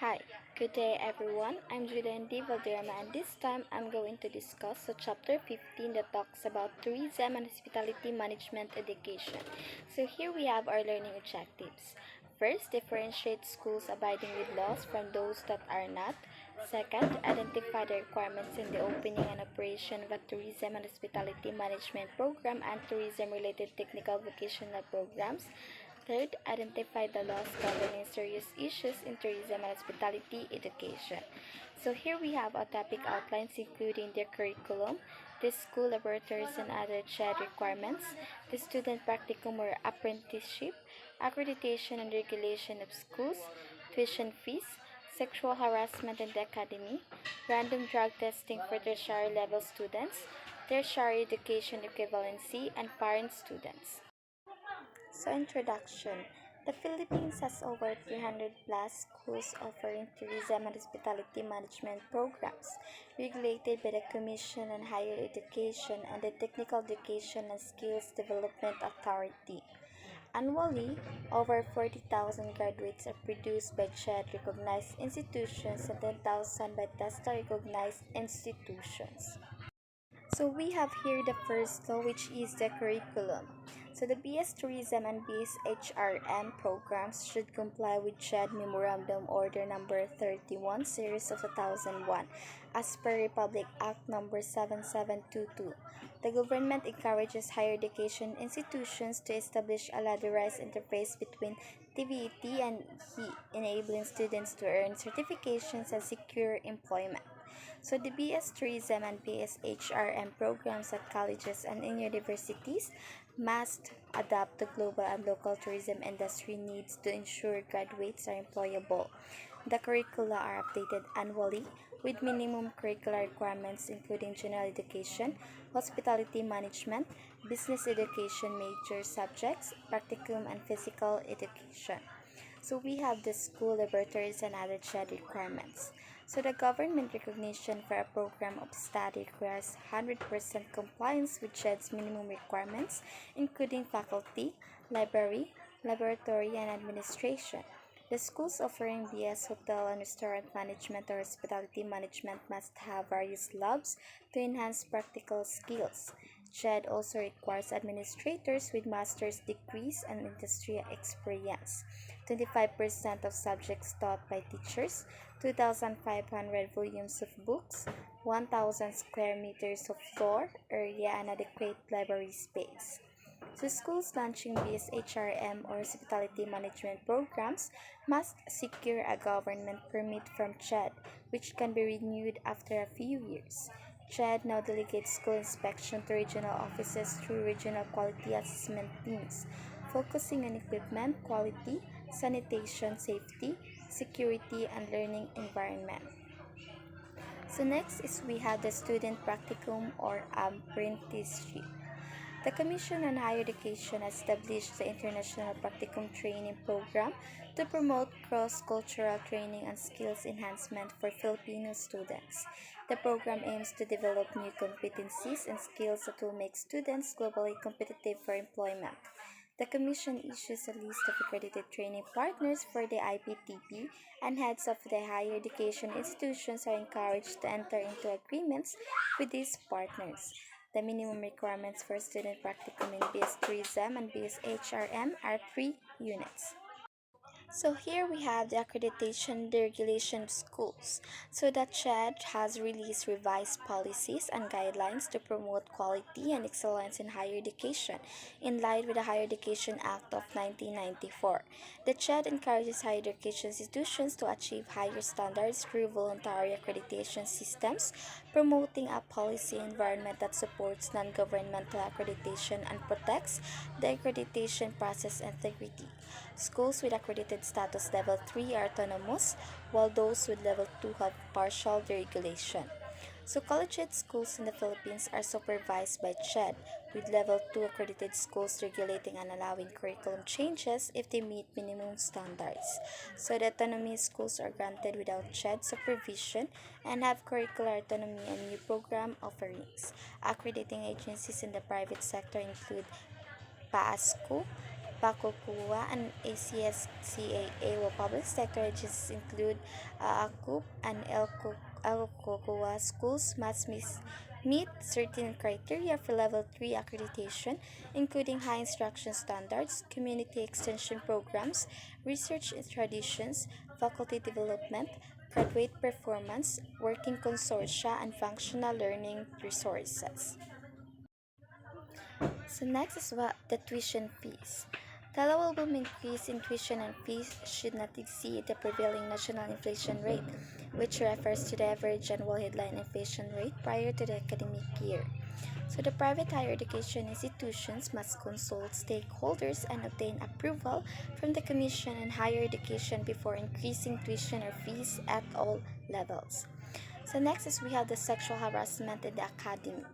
Hi, good day everyone. I'm Julian Valderama and this time I'm going to discuss the chapter 15 that talks about tourism and hospitality management education. So here we have our learning objectives. First, differentiate schools abiding with laws from those that are not. Second, identify the requirements in the opening and operation of a tourism and hospitality management program and tourism related technical vocational programs. Third, identify the laws governing serious issues in tourism and hospitality education. So here we have a topic outlines including the curriculum, the school laboratories and other CHED requirements, the student practicum or apprenticeship, accreditation and regulation of schools, tuition fees, sexual harassment in the academy, random drug testing for tertiary level students, tertiary education equivalency, and parent students. So, introduction. The Philippines has over 300 plus schools offering tourism and hospitality management programs, regulated by the Commission on Higher Education and the Technical Education and Skills Development Authority. Annually, over 40,000 graduates are produced by CHED recognized institutions and 10,000 by TESTA recognized institutions. So we have here the first law, which is the curriculum. So the BS Tourism and BS HRM programs should comply with CHED Memorandum Order Number 31 Series of 2001 as per Republic Act Number 7722. The government encourages higher education institutions to establish a ladderized interface between TVET and enabling students to earn certifications and secure employment. So the BS Tourism and BS HRM programs at colleges and in universities must adapt to global and local tourism industry needs to ensure graduates are employable. The curricula are updated annually with minimum curricular requirements including general education, hospitality management, business education major subjects, practicum and physical education. So we have the school laboratories and other CHED requirements. So the government recognition for a program of study requires 100% compliance with CHED's minimum requirements, including faculty, library, laboratory, and administration. The schools offering BS Hotel and Restaurant Management or Hospitality Management must have various labs to enhance practical skills. CHED also requires administrators with master's degrees and industry experience. 25% of subjects taught by teachers, 2,500 volumes of books, 1,000 square meters of floor area, and adequate library space. So schools launching these HRM or hospitality management programs must secure a government permit from CHED, which can be renewed after a few years. CHED now delegates school inspection to regional offices through regional quality assessment teams, focusing on equipment quality, sanitation, safety, security, and learning environment. So next is we have the student practicum or apprenticeship. The Commission on Higher Education established the International Practicum Training Program to promote cross-cultural training and skills enhancement for Filipino students. The program aims to develop new competencies and skills that will make students globally competitive for employment. The Commission issues a list of accredited training partners for the IPTP, and heads of the higher education institutions are encouraged to enter into agreements with these partners. The minimum requirements for student practicum in BS Tourism and BS HRM are 3 units. So here we have the accreditation deregulation of schools. So the CHED has released revised policies and guidelines to promote quality and excellence in higher education in line with the Higher Education Act of 1994. The CHED encourages higher education institutions to achieve higher standards through voluntary accreditation systems, promoting a policy environment that supports non-governmental accreditation and protects the accreditation process integrity. Schools with accredited status level 3 are autonomous, while those with level 2 have partial deregulation. So collegiate schools in the Philippines are supervised by CHED, with level 2 accredited schools regulating and allowing curriculum changes if they meet minimum standards. So the autonomy schools are granted without CHED supervision and have curricular autonomy and new program offerings. Accrediting agencies in the private sector include PASCO, PACOCUA and ACSCAA, while public sector agencies include AACUP and LCOCUA. Schools must meet certain criteria for Level 3 accreditation, including high instruction standards, community extension programs, research traditions, faculty development, graduate performance, working consortia, and functional learning resources. So next is what the tuition fees. The allowable increase in tuition and fees should not exceed the prevailing national inflation rate, which refers to the average annual headline inflation rate prior to the academic year. So the private higher education institutions must consult stakeholders and obtain approval from the Commission on Higher Education before increasing tuition or fees at all levels. So next is we have the sexual harassment in the academy.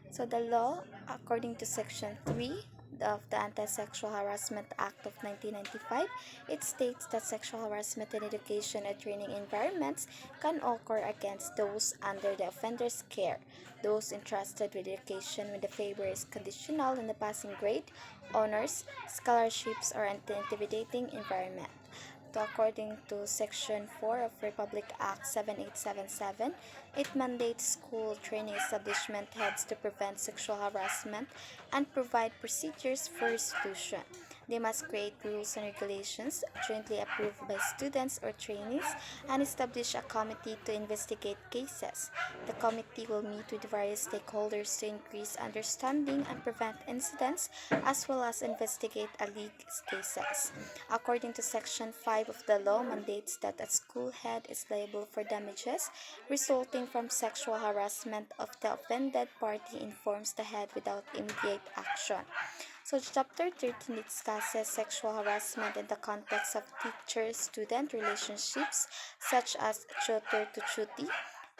So the law, according to Section 3 of the Anti-Sexual Harassment Act of 1995, it states that sexual harassment in education and training environments can occur against those under the offender's care, those entrusted with education when the favor is conditional on the passing grade, honors, scholarships, or an intimidating environment. According to Section 4 of Republic Act 7877, it mandates school training establishment heads to prevent sexual harassment and provide procedures for resolution. They must create rules and regulations jointly approved by students or trainees and establish a committee to investigate cases. The committee will meet with various stakeholders to increase understanding and prevent incidents as well as investigate alleged cases. According to Section 5 of the law mandates that a school head is liable for damages resulting from sexual harassment of the offended party informs the head without immediate action. So Chapter 13 discusses sexual harassment in the context of teacher-student relationships such as tutor to tutee,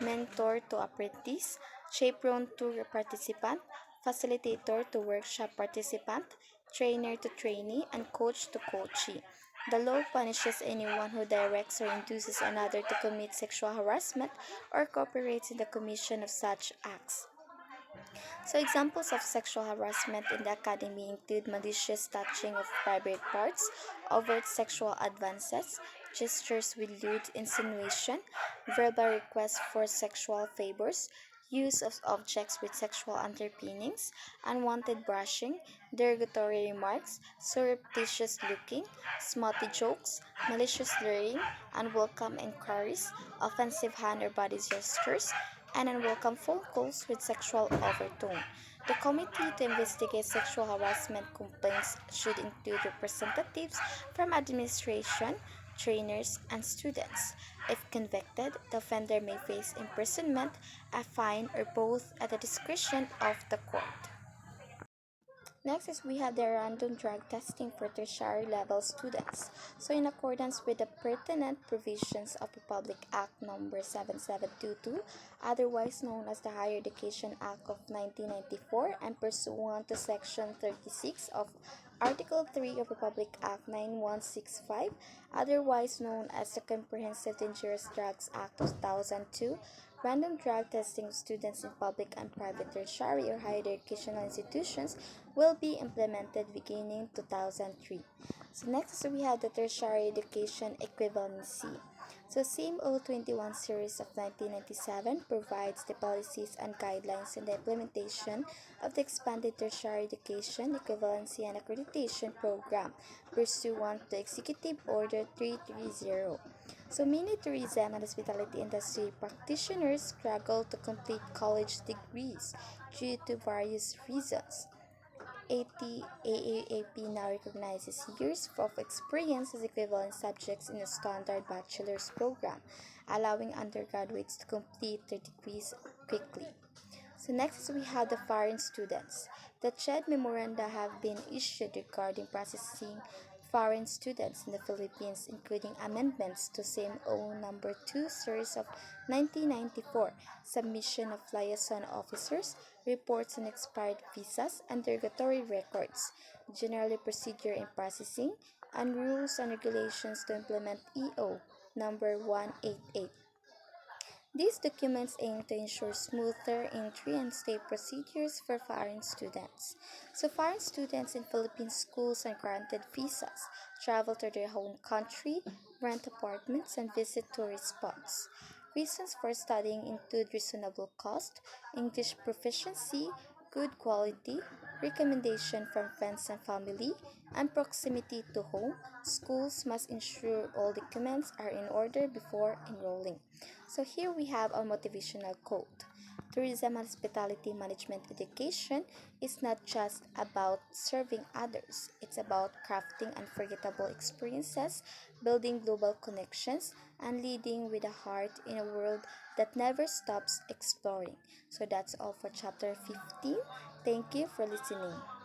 mentor to apprentice, chaperone to participant, facilitator to workshop participant, trainer to trainee, and coach to coachee. The law punishes anyone who directs or induces another to commit sexual harassment or cooperates in the commission of such acts. So examples of sexual harassment in the academy include malicious touching of private parts, overt sexual advances, gestures with lewd insinuation, verbal requests for sexual favors, use of objects with sexual underpinnings, unwanted brushing, derogatory remarks, surreptitious looking, smutty jokes, malicious slurring, unwelcome inquiries, offensive hand or body gestures, and unwelcome phone calls with sexual overtone. The committee to investigate sexual harassment complaints should include representatives from administration, trainers, and students. If convicted, the offender may face imprisonment, a fine, or both at the discretion of the court. Next is we have the random drug testing for tertiary level students. So in accordance with the pertinent provisions of Republic Act number 7722, otherwise known as the Higher Education Act of 1994 and pursuant to Section 36 of Article 3 of Republic Act 9165, otherwise known as the Comprehensive Dangerous Drugs Act of 2002, random drug testing of students in public and private tertiary or higher educational institutions will be implemented beginning 2003. So next we have the tertiary education equivalency. So CMO 21 series of 1997 provides the policies and guidelines in the implementation of the expanded tertiary education equivalency and accreditation program pursuant to Executive Order 330. So many tourism and hospitality industry practitioners struggle to complete college degrees due to various reasons. AAAP now recognizes years of experience as equivalent subjects in a standard bachelor's program, allowing undergraduates to complete their degrees quickly. So next we have the foreign students. The CHED memoranda have been issued regarding processing foreign students in the Philippines, including amendments to CMO number 2 series of 1994, submission of liaison officers, reports on expired visas and derogatory records, general procedure in processing, and rules and regulations to implement EO number 188. These documents aim to ensure smoother entry and stay procedures for foreign students. So, foreign students in Philippine schools are granted visas, travel to their home country, rent apartments, and visit tourist spots. Reasons for studying include reasonable cost, English proficiency, good quality, recommendation from friends and family, and proximity to home. Schools must ensure all documents are in order before enrolling. So here we have a motivational quote. Tourism and hospitality management education is not just about serving others. It's about crafting unforgettable experiences, building global connections, and leading with a heart in a world that never stops exploring. So that's all for chapter 15. Thank you for listening.